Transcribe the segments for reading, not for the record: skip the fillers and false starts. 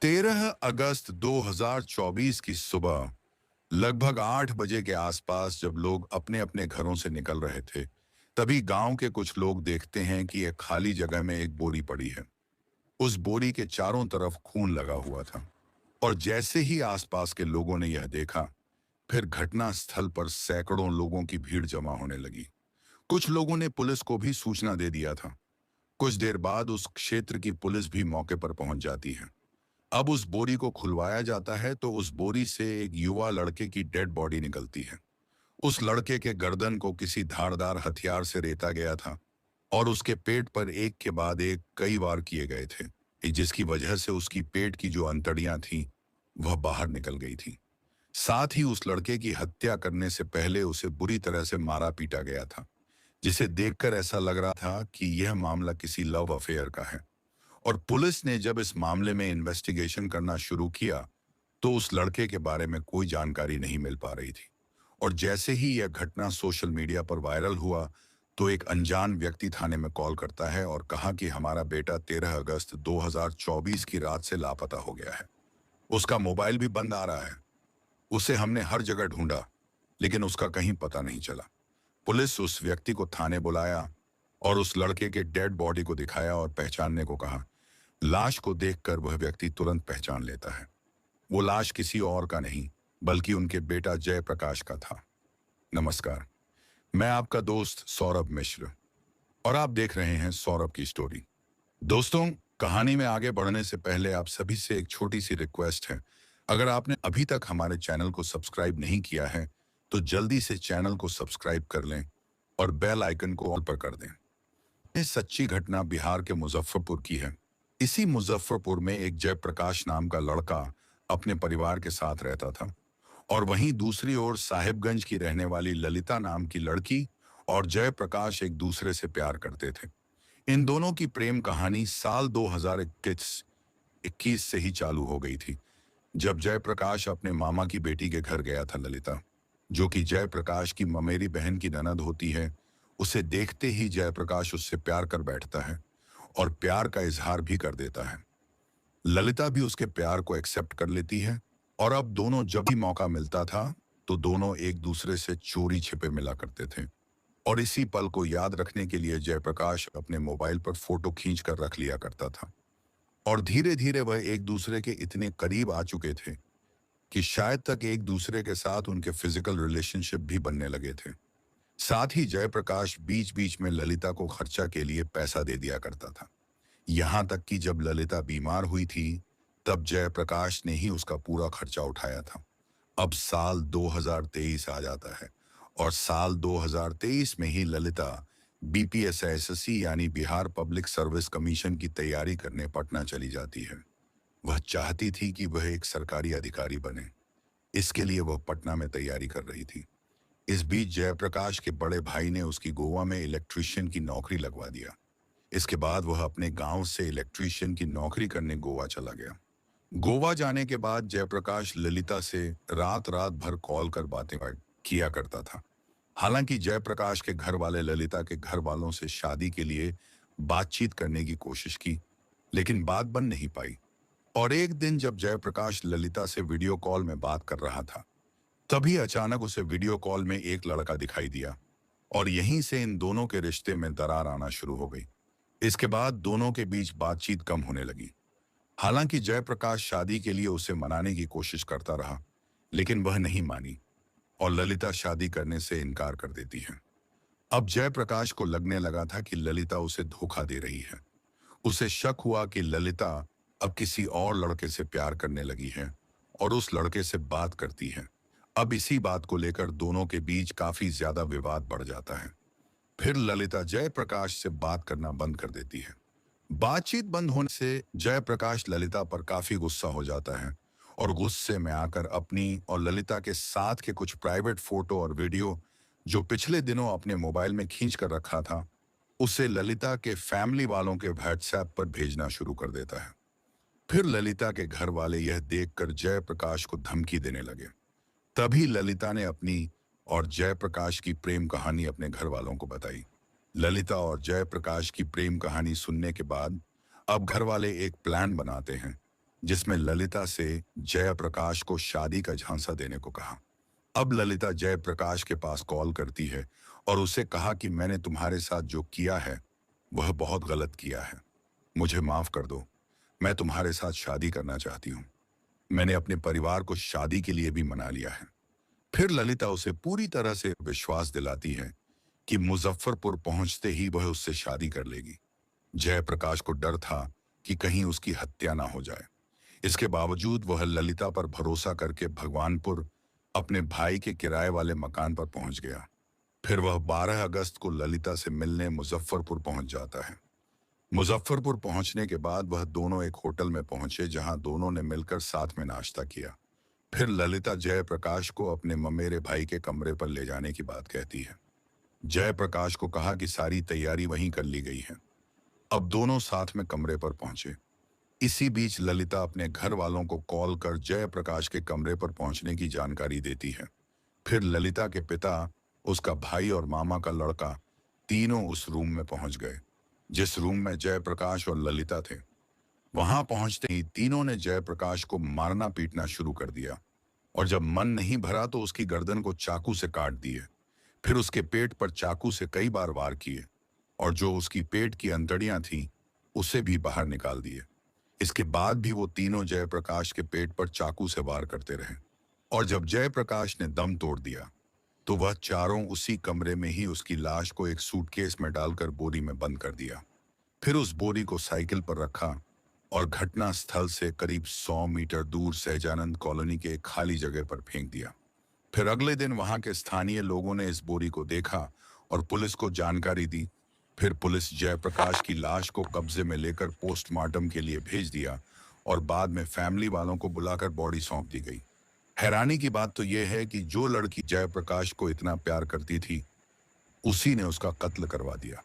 13 अगस्त 2024 की सुबह लगभग 8 बजे के आसपास जब लोग अपने अपने घरों से निकल रहे थे, तभी गांव के कुछ लोग देखते हैं कि एक खाली जगह में एक बोरी पड़ी है। उस बोरी के चारों तरफ खून लगा हुआ था। और जैसे ही आसपास के लोगों ने यह देखा, फिर घटना स्थल पर सैकड़ों लोगों की भीड़ जमा होने लगी। कुछ लोगों ने पुलिस को भी सूचना दे दिया था। कुछ देर बाद उस क्षेत्र की पुलिस भी मौके पर पहुंच जाती है। अब उस बोरी को खुलवाया जाता है तो उस बोरी से एक युवा लड़के की डेड बॉडी निकलती है। उस लड़के के गर्दन को किसी धारदार हथियार से रेता गया था और उसके पेट पर एक के बाद एक कई वार किए गए थे, जिसकी वजह से उसकी पेट की जो अंतड़ियां थीं वह बाहर निकल गई थी। साथ ही उस लड़के की हत्या करने से पहले उसे बुरी तरह से मारा पीटा गया था, जिसे देखकर ऐसा लग रहा था कि यह मामला किसी लव अफेयर का है। और पुलिस ने जब इस मामले में इन्वेस्टिगेशन करना शुरू किया तो उस लड़के के बारे में कोई जानकारी नहीं मिल पा रही थी। और जैसे ही यह घटना सोशल मीडिया पर वायरल हुआ तो एक अनजान व्यक्ति थाने में कॉल करता है और कहा कि हमारा बेटा 13 अगस्त 2024 की रात से लापता हो गया है। उसका मोबाइल भी बंद आ रहा है। उसे हमने हर जगह ढूंढा, लेकिन उसका कहीं पता नहीं चला। पुलिस उस व्यक्ति को थाने बुलाया और उस लड़के के डेड बॉडी को दिखाया और पहचानने को कहा। लाश को देखकर वह व्यक्ति तुरंत पहचान लेता है। वो लाश किसी और का नहीं, बल्कि उनके बेटा जयप्रकाश का था। नमस्कार, मैं आपका दोस्त सौरभ मिश्र और आप देख रहे हैं सौरभ की स्टोरी। दोस्तों, कहानी में आगे बढ़ने से पहले आप सभी से एक छोटी सी रिक्वेस्ट है। अगर आपने अभी तक हमारे चैनल को सब्सक्राइब नहीं किया है तो जल्दी से चैनल को सब्सक्राइब कर लें और बेल आइकन को ऑल पर कर दें। ये सच्ची घटना बिहार के मुजफ्फरपुर की है। इसी मुजफ्फरपुर में एक जयप्रकाश नाम का लड़का अपने परिवार के साथ रहता था और वहीं दूसरी ओर साहिबगंज की रहने वाली ललिता नाम की लड़की और जयप्रकाश एक दूसरे से प्यार करते थे। इन दोनों की प्रेम कहानी साल 2021 से ही चालू हो गई थी, जब जयप्रकाश अपने मामा की बेटी के घर गया था। ललिता, जो कि जयप्रकाश की ममेरी बहन की ननद होती है, उसे देखते ही जयप्रकाश उससे प्यार कर बैठता है और प्यार का इजहार भी कर देता है। ललिता भी उसके प्यार को एक्सेप्ट कर लेती है और अब दोनों जब भी मौका मिलता था तो दोनों एक दूसरे से चोरी छिपे मिला करते थे। और इसी पल को याद रखने के लिए जयप्रकाश अपने मोबाइल पर फोटो खींच कर रख लिया करता था। और धीरे धीरे वह एक दूसरे के इतने करीब आ चुके थे कि शायद तक एक दूसरे के साथ उनके फिजिकल रिलेशनशिप भी बनने लगे थे। साथ ही जयप्रकाश बीच बीच में ललिता को खर्चा के लिए पैसा दे दिया करता था। यहाँ तक कि जब ललिता बीमार हुई थी तब जयप्रकाश ने ही उसका पूरा खर्चा उठाया था। अब साल 2023 आ जाता है और साल 2023 में ही ललिता बीपीएसएससी यानी बिहार पब्लिक सर्विस कमीशन की तैयारी करने पटना चली जाती है। वह चाहती थी कि वह एक सरकारी अधिकारी बने। इसके लिए वह पटना में तैयारी कर रही थी। इस बीच जयप्रकाश के बड़े भाई ने उसकी गोवा में इलेक्ट्रीशियन की नौकरी लगवा दिया। इसके बाद वह अपने गांव से इलेक्ट्रीशियन की नौकरी करने गोवा चला गया। गोवा जाने के बाद जयप्रकाश ललिता से रात रात भर कॉल कर बातें किया करता था। हालांकि जयप्रकाश के घर वाले ललिता के घर वालों से शादी के लिए बातचीत करने की कोशिश की, लेकिन बात बन नहीं पाई। और एक दिन जब जयप्रकाश ललिता से वीडियो कॉल में बात कर रहा था, तभी अचानक उसे वीडियो कॉल में एक लड़का दिखाई दिया और यहीं से इन दोनों के रिश्ते में दरार आना शुरू हो गई। इसके बाद दोनों के बीच बातचीत कम होने लगी। हालांकि जयप्रकाश शादी के लिए उसे मनाने की कोशिश करता रहा, लेकिन वह नहीं मानी और ललिता शादी करने से इनकार कर देती है। अब जयप्रकाश को लगने लगा था कि ललिता उसे धोखा दे रही है। उसे शक हुआ कि ललिता अब किसी और लड़के से प्यार करने लगी है और उस लड़के से बात करती है। अब इसी बात को लेकर दोनों के बीच काफी ज्यादा विवाद बढ़ जाता है। फिर ललिता जयप्रकाश से बात करना बंद कर देती है। बातचीत बंद होने से जयप्रकाश ललिता पर काफी गुस्सा हो जाता है और गुस्से में आकर अपनी और ललिता के साथ के कुछ प्राइवेट फोटो और वीडियो जो पिछले दिनों अपने मोबाइल में खींच कर रखा था, उसे ललिता के फैमिली वालों के व्हाट्सएप पर भेजना शुरू कर देता है। फिर ललिता के घर वाले यह देखकर जयप्रकाश को धमकी देने लगे। तभी ललिता ने अपनी और जयप्रकाश की प्रेम कहानी अपने घर वालों को बताई। ललिता और जयप्रकाश की प्रेम कहानी सुनने के बाद अब घर वाले एक प्लान बनाते हैं जिसमें ललिता से जयप्रकाश को शादी का झांसा देने को कहा। अब ललिता जयप्रकाश के पास कॉल करती है और उसे कहा कि मैंने तुम्हारे साथ जो किया है वह बहुत गलत किया है, मुझे माफ कर दो, मैं तुम्हारे साथ शादी करना चाहती हूँ। मैंने अपने परिवार को शादी के लिए भी मना लिया है। फिर ललिता उसे पूरी तरह से विश्वास दिलाती है कि मुजफ्फरपुर पहुंचते ही वह उससे शादी कर लेगी। जयप्रकाश को डर था कि कहीं उसकी हत्या ना हो जाए। इसके बावजूद वह ललिता पर भरोसा करके भगवानपुर अपने भाई के किराए वाले मकान पर पहुंच गया। फिर वह 12 अगस्त को ललिता से मिलने मुजफ्फरपुर पहुंच जाता है। मुजफ्फरपुर पहुंचने के बाद वह दोनों एक होटल में पहुंचे जहां दोनों ने मिलकर साथ में नाश्ता किया। फिर ललिता जयप्रकाश को अपने ममेरे भाई के कमरे पर ले जाने की बात कहती है। जयप्रकाश को कहा कि सारी तैयारी वहीं कर ली गई है। अब दोनों साथ में कमरे पर पहुंचे। इसी बीच ललिता अपने घर वालों को कॉल कर जयप्रकाश के कमरे पर पहुंचने की जानकारी देती है। फिर ललिता के पिता, उसका भाई और मामा का लड़का तीनों उस रूम में पहुंच गए जिस रूम में जयप्रकाश और ललिता थे। वहां पहुंचते ही तीनों ने जयप्रकाश को मारना पीटना शुरू कर दिया और जब मन नहीं भरा तो उसकी गर्दन को चाकू से काट दिए। फिर उसके पेट पर चाकू से कई बार वार किए और जो उसकी पेट की अंतड़ियां थीं उसे भी बाहर निकाल दिए। इसके बाद भी वो तीनों जयप्रकाश के पेट पर चाकू से वार करते रहे और जब जयप्रकाश ने दम तोड़ दिया तो वह चारों उसी कमरे में ही उसकी लाश को एक सूटकेस में डालकर बोरी में बंद कर दिया। फिर उस बोरी को साइकिल पर रखा और घटना स्थल से करीब 100 मीटर दूर सहजानंद कॉलोनी के एक खाली जगह पर फेंक दिया। फिर अगले दिन वहां के स्थानीय लोगों ने इस बोरी को देखा और पुलिस को जानकारी दी। फिर पुलिस जयप्रकाश की लाश को कब्जे में लेकर पोस्टमार्टम के लिए भेज दिया और बाद में फैमिली वालों को बुलाकर बॉडी सौंप दी गई। हैरानी की बात तो यह है कि जो लड़की जयप्रकाश को इतना प्यार करती थी उसी ने उसका कत्ल करवा दिया।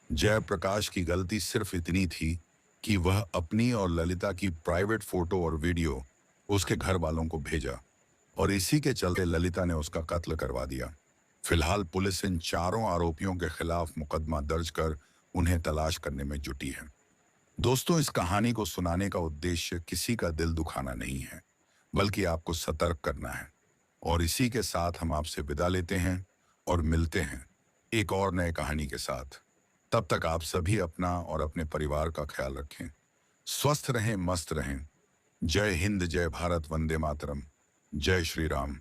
जयप्रकाश की गलती सिर्फ इतनी थी कि वह अपनी और ललिता की प्राइवेट फोटो और वीडियो उसके घर वालों को भेजा और इसी के चलते ललिता ने उसका कत्ल करवा दिया। फिलहाल पुलिस इन चारों आरोपियों के खिलाफ मुकदमा दर्ज कर उन्हें तलाश करने में जुटी है। दोस्तों, इस कहानी को सुनाने का उद्देश्य किसी का दिल दुखाना नहीं है, बल्कि आपको सतर्क करना है। और इसी के साथ हम आपसे विदा लेते हैं और मिलते हैं एक और नए कहानी के साथ। तब तक आप सभी अपना और अपने परिवार का ख्याल रखें। स्वस्थ रहें, मस्त रहें। जय हिंद, जय भारत, वंदे मातरम, जय श्री राम।